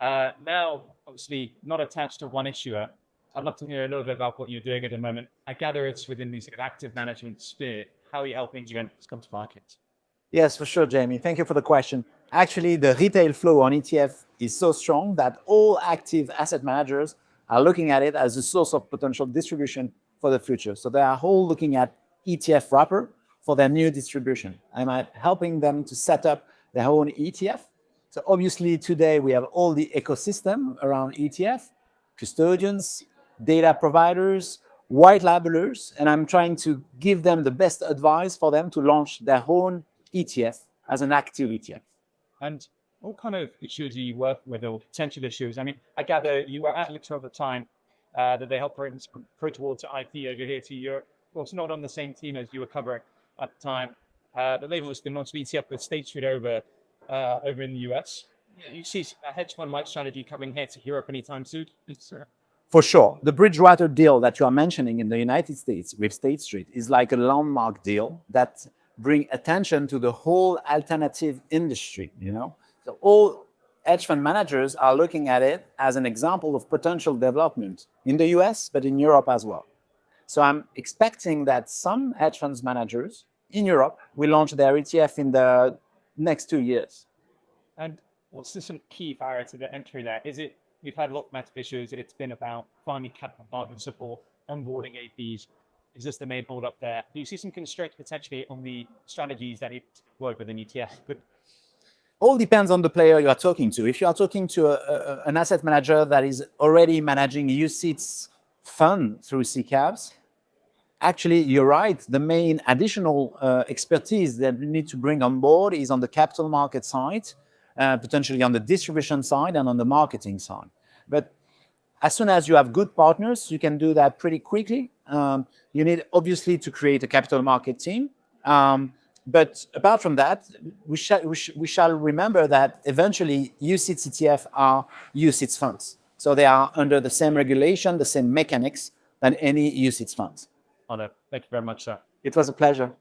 Now, obviously, not attached to one issuer. I'd love to hear a little bit about what you're doing at the moment. I gather it's within the sort of active management sphere. How are you helping clients come to market? Yes, for sure, Jamie. Thank you for the question. Actually, the retail flow on ETF is so strong that all active asset managers are looking at it as a source of potential distribution for the future. So they are all looking at ETF wrapper for their new distribution. I'm helping them to set up their own ETF. So obviously today we have all the ecosystem around ETF, custodians, data providers, white labelers, and I'm trying to give them the best advice for them to launch their own ETF as an active ETF. And what kind of issues do you work with or potential issues? I mean, I gather you were at Elixir at the time that they helped pro towards IP over here to Europe. Of course, not on the same team as you were covering at the time. But they've also been launched ETF with State Street over in the US. You see a hedge fund-like strategy coming here to Europe anytime soon? For sure. The Bridgewater deal that you are mentioning in the United States with State Street is like a landmark deal that bring attention to the whole alternative industry, So all hedge fund managers are looking at it as an example of potential development in the US, but in Europe as well. So I'm expecting that some hedge funds managers in Europe will launch their ETF in the next 2 years. And what's the sort of key barrier to the entry there? Is it, we've had a lot of massive issues, it's been about finding capital partner support, onboarding APs. Is this the main hold up there? Do you see some constraints potentially on the strategies that you work with an ETF? But all depends on the player you are talking to. If you are talking to an asset manager that is already managing UCITS fund through CCAVs, actually, you're right. The main additional expertise that you need to bring on board is on the capital market side, potentially on the distribution side and on the marketing side. But as soon as you have good partners, you can do that pretty quickly. You need obviously to create a capital market team. But apart from that, we shall remember that eventually UCITS ETF are UCITS funds. So they are under the same regulation, the same mechanics than any UCITS funds. Arnaud, thank you very much, sir. It was a pleasure.